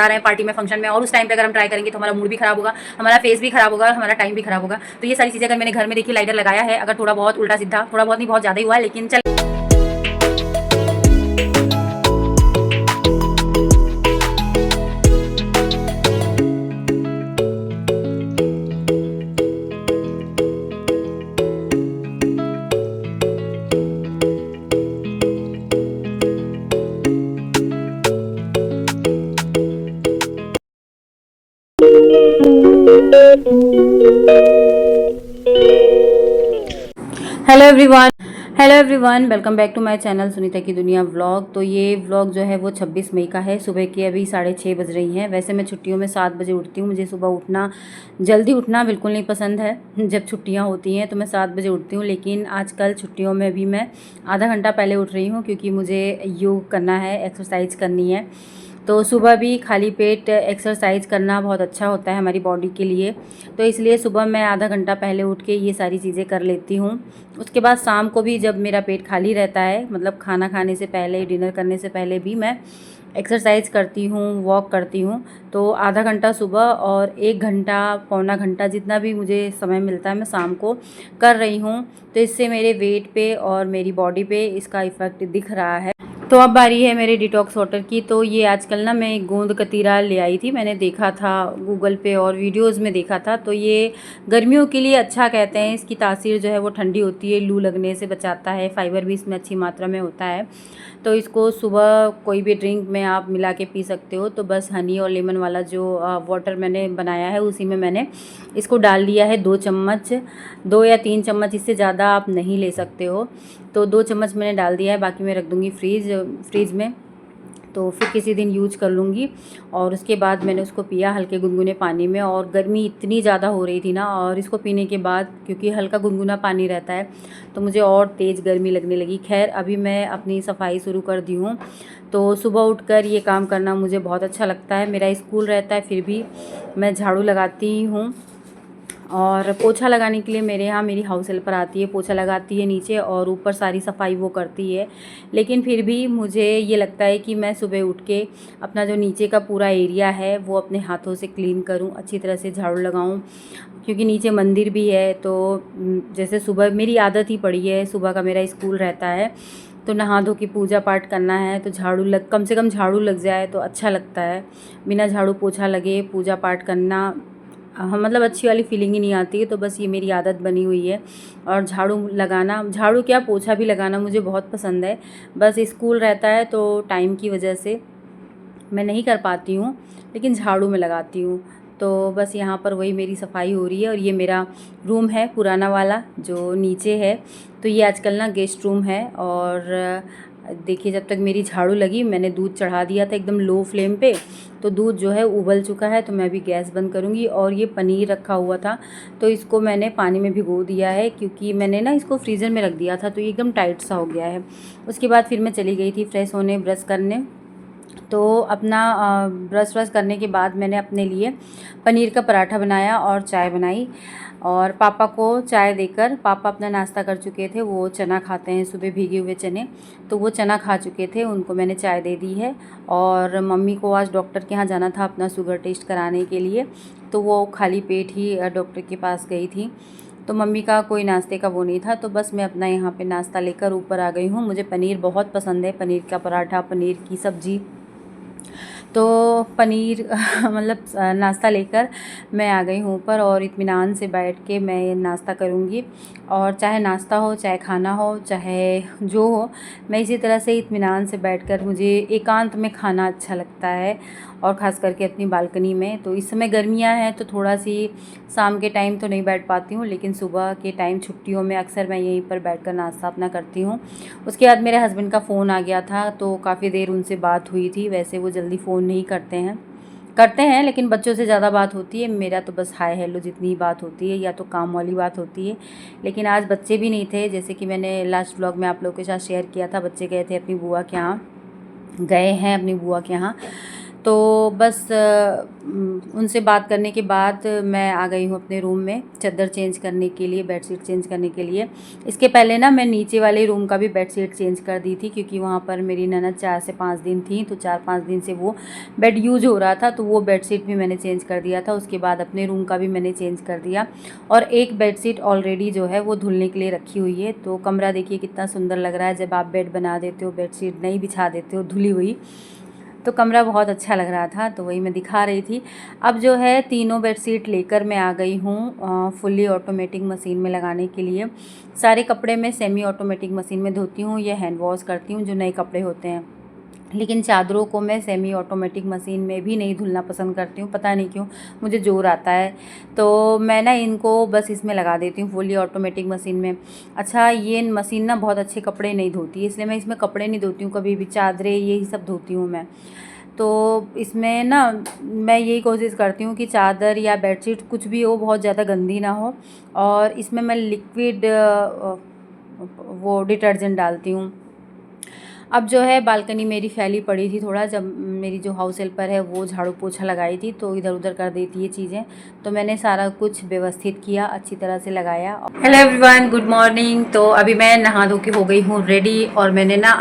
जा रहे हैं पार्टी में, फंक्शन में, और उस टाइम पे अगर हम ट्राई करेंगे तो हमारा मूड भी खराब होगा, हमारा फेस भी खराब होगा, हमारा टाइम भी खराब होगा। तो ये सारी चीज़ें अगर मैंने घर में देखिए लाइटर लगाया है, अगर थोड़ा बहुत उल्टा सीधा, थोड़ा बहुत नहीं बहुत ज़्यादा ही हुआ है, लेकिन चल hello everyone, welcome back to my channel Sunita की दुनिया व्लॉग। तो ये व्लॉग जो है वो 26 मई का है। सुबह के अभी 6:30 बज रही हैं। वैसे मैं छुट्टियों में 7 बजे उठती हूँ। मुझे सुबह उठना, जल्दी उठना बिल्कुल नहीं पसंद है। जब छुट्टियाँ होती हैं तो मैं 7 बजे उठती हूँ, लेकिन आजकल छुट्टियों में भी मैं आधा घंटा पहले उठ रही हूँ, क्योंकि मुझे योग करना है, एक्सरसाइज करनी है। तो सुबह भी खाली पेट एक्सरसाइज करना बहुत अच्छा होता है हमारी बॉडी के लिए। तो इसलिए सुबह मैं आधा घंटा पहले उठ के ये सारी चीज़ें कर लेती हूँ। उसके बाद शाम को भी जब मेरा पेट खाली रहता है, मतलब खाना खाने से पहले, डिनर करने से पहले भी मैं एक्सरसाइज करती हूँ, वॉक करती हूँ। तो आधा घंटा सुबह और 1 घंटा, पौना घंटा, जितना भी मुझे समय मिलता है मैं शाम को कर रही हूँ। तो इससे मेरे वेट पे और मेरी बॉडी पे इसका इफ़ेक्ट दिख रहा है। तो अब बारी है मेरे डिटॉक्स वाटर की। तो ये आजकल ना मैं गोंद कतीरा ले आई थी, मैंने देखा था गूगल पे और वीडियोस में देखा था। तो ये गर्मियों के लिए अच्छा कहते हैं। इसकी तासीर जो है वो ठंडी होती है, लू लगने से बचाता है, फाइबर भी इसमें अच्छी मात्रा में होता है। तो इसको सुबह कोई भी ड्रिंक में आप मिला के पी सकते हो। तो बस हनी और लेमन वाला जो वाटर मैंने बनाया है, उसी में मैंने इसको डाल दिया है 2 चम्मच, 2 या 3 चम्मच, इससे ज़्यादा आप नहीं ले सकते हो। तो 2 चम्मच मैंने डाल दिया है, बाकी मैं रख दूँगी फ्रीज़ में। तो फिर किसी दिन यूज कर लूँगी। और उसके बाद मैंने उसको पिया हल्के गुनगुने पानी में, और गर्मी इतनी ज़्यादा हो रही थी ना, और इसको पीने के बाद क्योंकि हल्का गुनगुना पानी रहता है तो मुझे और तेज़ गर्मी लगने लगी। खैर अभी मैं अपनी सफाई शुरू कर दी हूँ। तो सुबह उठकर ये काम करना मुझे बहुत अच्छा लगता है। मेरा स्कूल रहता है, फिर भी मैं झाड़ू लगाती हूँ। और पोछा लगाने के लिए मेरे यहाँ मेरी हाउस हेल्पर आती है, पोछा लगाती है नीचे, और ऊपर सारी सफाई वो करती है। लेकिन फिर भी मुझे ये लगता है कि मैं सुबह उठ के अपना जो नीचे का पूरा एरिया है वो अपने हाथों से क्लीन करूँ, अच्छी तरह से झाड़ू लगाऊँ, क्योंकि नीचे मंदिर भी है। तो जैसे सुबह मेरी आदत ही पड़ी है, सुबह का मेरा स्कूल रहता है, तो नहा धो के पूजा पाठ करना है, तो कम से कम झाड़ू लग जाए तो अच्छा लगता है। बिना झाड़ू पोछा लगे पूजा पाठ करना, हाँ, मतलब अच्छी वाली फीलिंग ही नहीं आती है। तो बस ये मेरी आदत बनी हुई है। और झाड़ू लगाना, झाड़ू क्या, पोछा भी लगाना मुझे बहुत पसंद है। बस स्कूल रहता है तो टाइम की वजह से मैं नहीं कर पाती हूँ, लेकिन झाड़ू में लगाती हूँ। तो बस यहाँ पर वही मेरी सफाई हो रही है। और ये मेरा रूम है पुराना वाला जो नीचे है। तो ये आजकल ना गेस्ट रूम है। और देखिए, जब तक मेरी झाड़ू लगी मैंने दूध चढ़ा दिया था एकदम लो फ्लेम पे। तो दूध जो है उबल चुका है, तो मैं अभी गैस बंद करूँगी। और ये पनीर रखा हुआ था, तो इसको मैंने पानी में भिगो दिया है, क्योंकि मैंने ना इसको फ्रीज़र में रख दिया था, तो ये एकदम टाइट सा हो गया है। उसके बाद फिर मैं चली गई थी फ्रेश होने, ब्रश करने। तो अपना ब्रश व्रश करने के बाद मैंने अपने लिए पनीर का पराठा बनाया और चाय बनाई। और पापा को चाय देकर, पापा अपना नाश्ता कर चुके थे, वो चना खाते हैं सुबह, भीगे हुए चने, तो वो चना खा चुके थे, उनको मैंने चाय दे दी है। और मम्मी को आज डॉक्टर के यहाँ जाना था अपना शुगर टेस्ट कराने के लिए, तो वो खाली पेट ही डॉक्टर के पास गई थी। तो मम्मी का कोई नाश्ते का वो नहीं था, तो बस मैं अपना यहाँ पे नाश्ता लेकर ऊपर आ गई हूँ। मुझे पनीर बहुत पसंद है, पनीर का पराठा, पनीर की सब्ज़ी। तो पनीर मतलब नाश्ता लेकर मैं आ गई हूँ ऊपर, और इत्मीनान से बैठ के मैं नाश्ता करूँगी। और चाहे नाश्ता हो, चाहे खाना हो, चाहे जो हो, मैं इसी तरह से इत्मीनान से बैठकर, मुझे एकांत में खाना अच्छा लगता है। और ख़ास करके अपनी बालकनी में। तो इस समय गर्मियाँ हैं तो थोड़ा सी शाम के टाइम तो नहीं बैठ पाती हूँ, लेकिन सुबह के टाइम छुट्टियों में अक्सर मैं यहीं पर बैठकर नाश्ता अपना करती हूँ। उसके बाद मेरे हस्बैंड का फ़ोन आ गया था, तो काफ़ी देर उनसे बात हुई थी। वैसे वो जल्दी फ़ोन नहीं करते हैं, लेकिन बच्चों से ज़्यादा बात होती है। मेरा तो बस हाय हेलो जितनी ही बात होती है, या तो काम वाली बात होती है। लेकिन आज बच्चे भी नहीं थे, जैसे कि मैंने लास्ट व्लॉग में आप लोगों के साथ शेयर किया था। बच्चे गए थे अपनी बुआ के यहाँ, गए हैं अपनी बुआ के यहाँ। तो बस उनसे बात करने के बाद मैं आ गई हूँ अपने रूम में चादर चेंज करने के लिए, बेडशीट चेंज करने के लिए। इसके पहले ना मैं नीचे वाले रूम का भी बेडशीट चेंज कर दी थी, क्योंकि वहाँ पर मेरी ननद 4 से 5 दिन थी, तो 4-5 दिन से वो बेड यूज हो रहा था, तो वो बेडशीट भी मैंने चेंज कर दिया था। उसके बाद अपने रूम का भी मैंने चेंज कर दिया, और एक बेडशीट ऑलरेडी जो है वो धुलने के लिए रखी हुई है। तो कमरा देखिए कितना सुंदर लग रहा है जब आप बेड बना देते हो, बेडशीट नहीं बिछा देते हो धुली हुई, तो कमरा बहुत अच्छा लग रहा था। तो वही मैं दिखा रही थी। अब जो है तीनों बेडशीट लेकर मैं आ गई हूँ फुल्ली ऑटोमेटिक मशीन में लगाने के लिए। सारे कपड़े मैं सेमी ऑटोमेटिक मशीन में धोती हूँ या हैंड वॉश करती हूँ जो नए कपड़े होते हैं, लेकिन चादरों को मैं सेमी ऑटोमेटिक मशीन में भी नहीं धुलना पसंद करती हूँ, पता नहीं क्यों, मुझे ज़ोर आता है। तो मैं ना इनको बस इसमें लगा देती हूँ फुली ऑटोमेटिक मशीन में। अच्छा, ये मशीन ना बहुत अच्छे कपड़े नहीं धोती है, इसलिए मैं इसमें कपड़े नहीं धोती हूँ कभी भी, चादरें यही सब धोती हूँ मैं। तो इसमें ना मैं यही कोशिश करती हूँ कि चादर या बेडशीट कुछ भी हो बहुत ज़्यादा गंदी ना हो, और इसमें मैं लिक्विड वो डिटर्जेंट डालती हूँ। अब जो है बालकनी मेरी फैली पड़ी थी थोड़ा, जब मेरी जो हाउस हेल्पर है वो झाड़ू पोछा लगाई थी तो इधर उधर कर देती है चीज़ें, तो मैंने सारा कुछ व्यवस्थित किया, अच्छी तरह से लगाया। Hello everyone, good morning. तो अभी मैं नहा धो के हो गई हूँ रेडी, और मैंने ना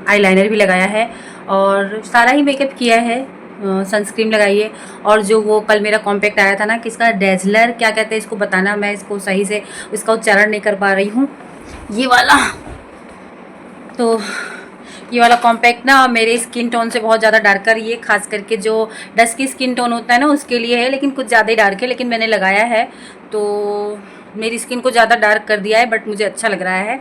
आई लाइनर भी लगाया है और सारा ही मेकअप किया है, सनस्क्रीन लगाई है। और जो वो कल मेरा कॉम्पैक्ट आया था ना, किसका, डेजलर क्या कहते हैं इसको बताना, मैं इसको सही से इसका उच्चारण नहीं कर पा रही हूँ, ये वाला। तो ये वाला कॉम्पैक्ट ना मेरे स्किन टोन से बहुत ज़्यादा डार्कर, ये खास करके जो डस्की स्किन टोन होता है ना उसके लिए है, लेकिन कुछ ज़्यादा ही डार्क है, लेकिन मैंने लगाया है तो मेरी स्किन को ज़्यादा डार्क कर दिया है, बट मुझे अच्छा लग रहा है,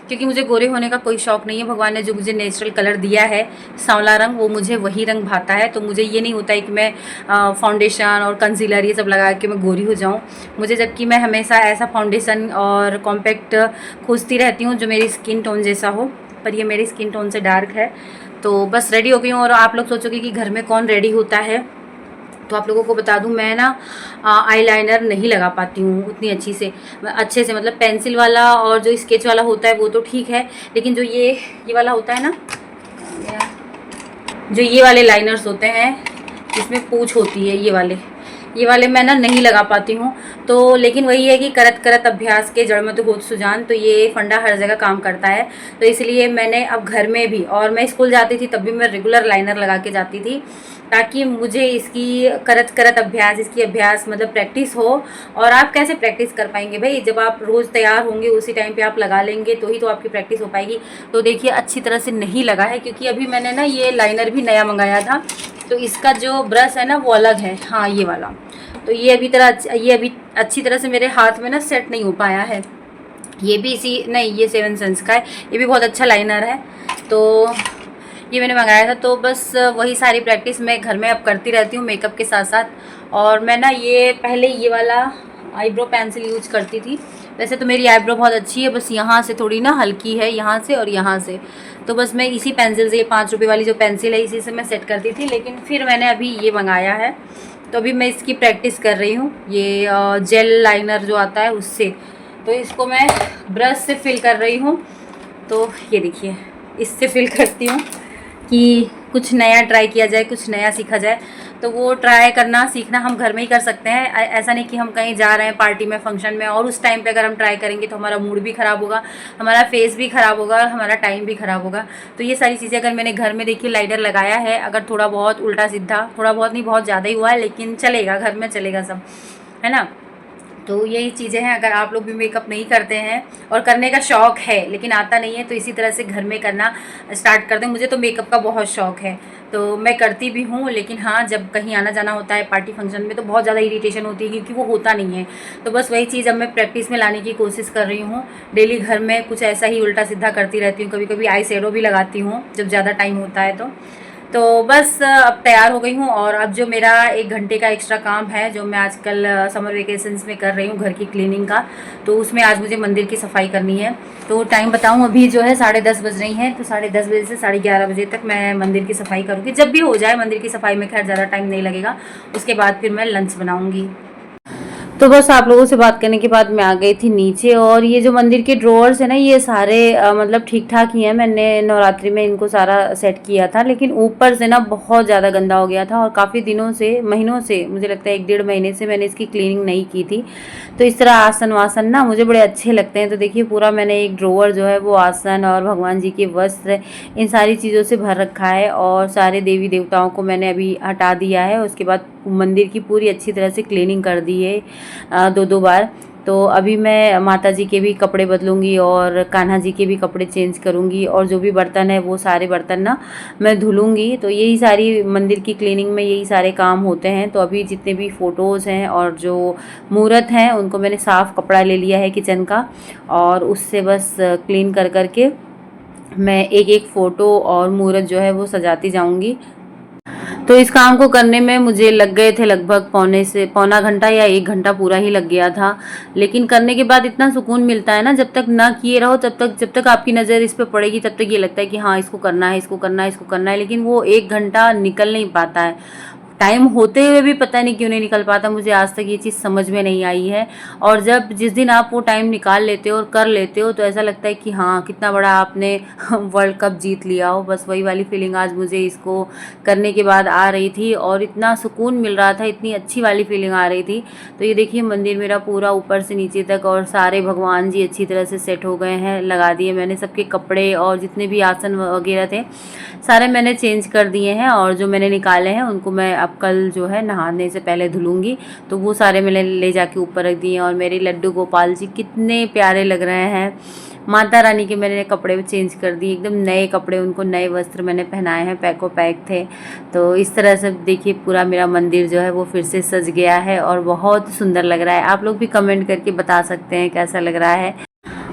क्योंकि मुझे गोरे होने का कोई शौक़ नहीं है। भगवान ने जो मुझे नेचुरल कलर दिया है सांवला रंग, वो मुझे वही रंग भाता है। तो मुझे ये नहीं होता है कि मैं फाउंडेशन और कंसीलर ये सब लगा के मैं गोरी हो जाऊँ, मुझे, जबकि मैं हमेशा ऐसा फाउंडेशन और कॉम्पैक्ट खोजती रहती हूँ जो मेरी स्किन टोन जैसा हो, पर ये मेरी स्किन टोन से डार्क है। तो बस रेडी हो गई हूँ। और आप लोग सोचोगे कि घर में कौन रेडी होता है, तो आप लोगों को बता दूं, मैं ना आईलाइनर नहीं लगा पाती हूँ उतनी अच्छे से, मतलब पेंसिल वाला और जो स्केच वाला होता है वो तो ठीक है, लेकिन जो ये वाला होता है ना, जो ये वाले लाइनर्स होते हैं जिसमें पूंछ होती है, ये वाले मैं ना नहीं लगा पाती हूँ। तो लेकिन वही है कि करत करत अभ्यास के जड़ मत होत सुजान, तो ये फंडा हर जगह काम करता है। तो इसलिए मैंने अब घर में भी, और मैं स्कूल जाती थी तब भी मैं रेगुलर लाइनर लगा के जाती थी, ताकि मुझे इसकी करत करत अभ्यास, इसकी अभ्यास मतलब प्रैक्टिस हो। और आप कैसे प्रैक्टिस कर पाएंगे भाई, जब आप रोज़ तैयार होंगे उसी टाइम पे आप लगा लेंगे तो ही तो आपकी प्रैक्टिस हो पाएगी। तो देखिए अच्छी तरह से नहीं लगा है, क्योंकि अभी मैंने ना ये लाइनर भी नया मंगाया था, तो इसका जो ब्रश है ना वो अलग है, हाँ ये वाला। तो ये अभी अच्छी तरह से मेरे हाथ में ना सेट नहीं हो पाया है। ये भी ये 7 सेंस का है, ये भी बहुत अच्छा लाइनर है, तो ये मैंने मंगाया था। तो बस वही सारी प्रैक्टिस मैं घर में अब करती रहती हूँ मेकअप के साथ साथ। और मैं ना पहले ये वाला आईब्रो पेंसिल यूज करती थी। वैसे तो मेरी आईब्रो बहुत अच्छी है, बस यहाँ से थोड़ी ना हल्की है, यहाँ से और यहाँ से, तो बस मैं इसी पेंसिल से, ये 5 रुपये वाली जो पेंसिल है इसी से मैं सेट करती थी, लेकिन फिर मैंने अभी ये मंगाया है, तो अभी मैं इसकी प्रैक्टिस कर रही हूँ। ये जेल लाइनर जो आता है उससे, तो इसको मैं ब्रश से फिल कर रही हूँ। तो ये देखिए, इससे फिल करती हूँ कि कुछ नया ट्राई किया जाए, कुछ नया सीखा जाए। तो वो ट्राई करना सीखना हम घर में ही कर सकते हैं, ऐसा नहीं कि हम कहीं जा रहे हैं पार्टी में, फंक्शन में, और उस टाइम पे अगर हम ट्राई करेंगे तो हमारा मूड भी ख़राब होगा, हमारा फेस भी ख़राब होगा और हमारा टाइम भी ख़राब होगा। तो ये सारी चीज़ें अगर मैंने घर में देखिए लाइनर लगाया है, अगर थोड़ा बहुत उल्टा सीधा, थोड़ा बहुत नहीं बहुत ज़्यादा ही हुआ है, लेकिन चलेगा, घर में चलेगा सब, है ना। तो यही चीज़ें हैं। अगर आप लोग भी मेकअप नहीं करते हैं और करने का शौक़ है लेकिन आता नहीं है, तो इसी तरह से घर में करना स्टार्ट कर दें। मुझे तो मेकअप का बहुत शौक़ है, तो मैं करती भी हूँ, लेकिन हाँ जब कहीं आना जाना होता है पार्टी फंक्शन में तो बहुत ज़्यादा इरिटेशन होती है, क्योंकि वो होता नहीं है। तो बस वही चीज़ अब मैं प्रैक्टिस में लाने की कोशिश कर रही हूँ। डेली घर में कुछ ऐसा ही उल्टा सीधा करती रहती हूँ, कभी कभी आई शेडो भी लगाती हूँ जब ज़्यादा टाइम होता है तो बस अब तैयार हो गई हूँ। और अब जो मेरा 1 घंटे का एक्स्ट्रा काम है, जो मैं आजकल समर वेकेशंस में कर रही हूँ घर की क्लीनिंग का, तो उसमें आज मुझे मंदिर की सफाई करनी है। तो टाइम बताऊँ, अभी जो है 10:30 बज रही हैं, तो 10:30 बजे से 11:30 बजे तक मैं मंदिर की सफाई करूँगी। जब भी हो जाए मंदिर की सफाई में, खैर ज़्यादा टाइम नहीं लगेगा। उसके बाद फिर मैं लंच बनाऊँगी। तो बस आप लोगों से बात करने के बाद मैं आ गई थी नीचे, और ये जो मंदिर के ड्रॉअर्स है ना, ये सारे मतलब ठीक ठाक ही हैं। मैंने नवरात्रि में इनको सारा सेट किया था, लेकिन ऊपर से ना बहुत ज़्यादा गंदा हो गया था, और काफ़ी दिनों से, महीनों से, मुझे लगता है 1 डेढ़ महीने से मैंने इसकी क्लीनिंग नहीं की थी। तो इस तरह आसन वासन ना मुझे बड़े अच्छे लगते हैं। तो देखिए पूरा मैंने एक ड्रॉअर जो है वो आसन और भगवान जी के वस्त्र, इन सारी चीज़ों से भर रखा है, और सारे देवी देवताओं को मैंने अभी हटा दिया है। उसके बाद मंदिर की पूरी अच्छी तरह से क्लीनिंग कर दी है 2-2 बार। तो अभी मैं माता जी के भी कपड़े बदलूंगी और कान्हा जी के भी कपड़े चेंज करूंगी, और जो भी बर्तन है वो सारे बर्तन ना मैं धुलूंगी। तो यही सारी मंदिर की क्लीनिंग में यही सारे काम होते हैं। तो अभी जितने भी फ़ोटोज़ हैं और जो मूर्त हैं उनको मैंने साफ़ कपड़ा ले लिया है किचन का, और उससे बस क्लीन कर करके मैं एक एक फ़ोटो और मूर्त जो है वो सजाती जाऊंगी। तो इस काम को करने में मुझे लग गए थे लगभग पौना घंटा या 1 घंटा पूरा ही लग गया था। लेकिन करने के बाद इतना सुकून मिलता है ना, जब तक ना किए रहो तब तक, जब तक आपकी नज़र इस पे पड़ेगी तब तक ये लगता है कि हाँ इसको करना है, इसको करना है, इसको करना है, लेकिन वो 1 घंटा निकल नहीं पाता है। टाइम होते हुए भी पता नहीं क्यों नहीं निकल पाता, मुझे आज तक ये चीज़ समझ में नहीं आई है। और जब जिस दिन आप वो टाइम निकाल लेते हो और कर लेते हो तो ऐसा लगता है कि हाँ कितना बड़ा आपने वर्ल्ड कप जीत लिया हो। बस वही वाली फीलिंग आज मुझे इसको करने के बाद आ रही थी, और इतना सुकून मिल रहा था, इतनी अच्छी वाली फीलिंग आ रही थी। तो ये देखिए मंदिर मेरा पूरा ऊपर से नीचे तक, और सारे भगवान जी अच्छी तरह से सेट हो गए हैं, लगा दिए मैंने सबके कपड़े, और जितने भी आसन वगैरह थे सारे मैंने चेंज कर दिए हैं, और जो मैंने निकाले हैं उनको मैं अब कल जो है नहाने से पहले धुलूंगी। तो वो सारे मैंने ले जाके ऊपर रख दिए हैं। और मेरे लड्डू गोपाल जी कितने प्यारे लग रहे हैं। माता रानी के मैंने कपड़े चेंज कर दिए, एकदम नए कपड़े, उनको नए वस्त्र मैंने पहनाए हैं, पैको पैक थे। तो इस तरह से देखिए पूरा मेरा मंदिर जो है वो फिर से सज गया है, और बहुत सुंदर लग रहा है। आप लोग भी कमेंट करके बता सकते हैं कैसा लग रहा है।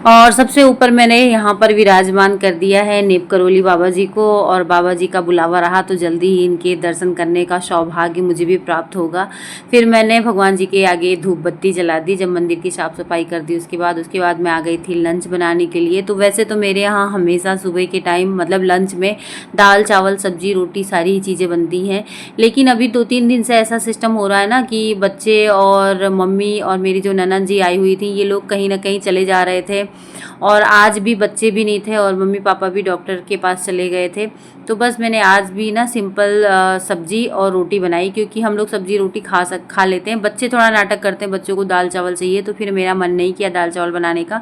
और सबसे ऊपर मैंने यहाँ पर विराजमान कर दिया है नीम करोली बाबा जी को, और बाबा जी का बुलावा रहा तो जल्दी ही इनके दर्शन करने का सौभाग्य मुझे भी प्राप्त होगा। फिर मैंने भगवान जी के आगे धूप बत्ती जला दी, जब मंदिर की साफ़ सफाई कर दी उसके बाद मैं आ गई थी लंच बनाने के लिए। तो वैसे तो मेरे यहाँ हमेशा सुबह के टाइम मतलब लंच में दाल चावल सब्जी रोटी सारी ही चीज़ें बनती हैं, लेकिन अभी 2-3 दिन से ऐसा सिस्टम हो रहा है ना कि बच्चे और मम्मी और मेरी जो ननद जी आई हुई थी, ये लोग कहीं ना कहीं चले जा रहे थे, और आज भी बच्चे भी नहीं थे, और मम्मी पापा भी डॉक्टर के पास चले गए थे। तो बस मैंने आज भी ना सिंपल सब्जी और रोटी बनाई, क्योंकि हम लोग सब्जी रोटी खा लेते हैं। बच्चे थोड़ा नाटक करते हैं, बच्चों को दाल चावल चाहिए, तो फिर मेरा मन नहीं किया दाल चावल बनाने का।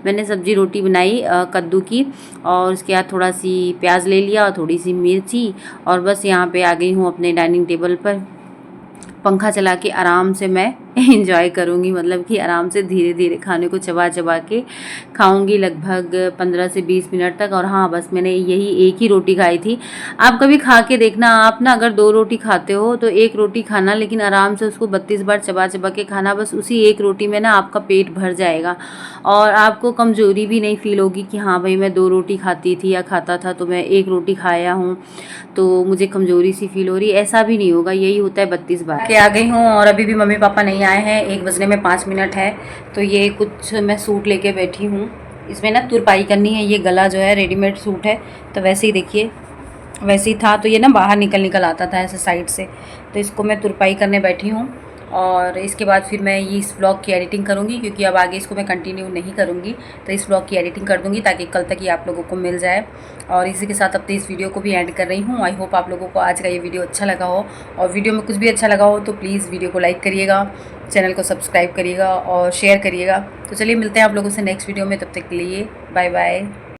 मैंने सब्जी रोटी बनाई कद्दू की, और उसके बाद थोड़ा सी प्याज ले लिया और थोड़ी सी मिर्ची, और बस यहाँ पे आ गई हूँ अपने डाइनिंग टेबल पर। पंखा चला के आराम से मैं एंजॉय करूँगी, मतलब कि आराम से धीरे धीरे खाने को चबा चबा के खाऊंगी लगभग 15 से 20 मिनट तक। और हाँ बस मैंने यही एक ही रोटी खाई थी। आप कभी खा के देखना, आप ना अगर 2 रोटी खाते हो तो 1 रोटी खाना, लेकिन आराम से उसको 32 बार चबा चबा के खाना। बस उसी 1 रोटी में ना आपका पेट भर जाएगा, और आपको कमज़ोरी भी नहीं फील होगी कि हाँ भाई मैं 2 रोटी खाती थी या खाता था तो मैं 1 रोटी खाया हूँ तो मुझे कमज़ोरी सी फील हो रही है, ऐसा भी नहीं होगा। यही होता है 32 बार के। आ गई हूँ, और अभी भी मम्मी पापा नहीं आए हैं, 1 बजने में 5 मिनट है। तो ये कुछ मैं सूट लेके बैठी हूँ, इसमें ना तुरपाई करनी है। ये गला जो है रेडीमेड सूट है, तो वैसे ही देखिए वैसे ही था, तो ये ना बाहर निकल आता था ऐसे साइड से, तो इसको मैं तुरपाई करने बैठी हूँ। और इसके बाद फिर मैं ये इस ब्लॉग की एडिटिंग करूँगी, क्योंकि अब आगे इसको मैं कंटिन्यू नहीं करूँगी, तो इस ब्लॉग की एडिटिंग कर दूँगी ताकि कल तक ये आप लोगों को मिल जाए। और इसी के साथ अब तो इस वीडियो को भी एंड कर रही हूँ। आई होप आप लोगों को आज का ये वीडियो अच्छा लगा हो, और वीडियो में कुछ भी अच्छा लगा हो तो प्लीज़ वीडियो को लाइक करिएगा, चैनल को सब्सक्राइब करिएगा और शेयर करिएगा। तो चलिए मिलते हैं आप लोगों से नेक्स्ट वीडियो में, तब तक के लिए बाय बाय।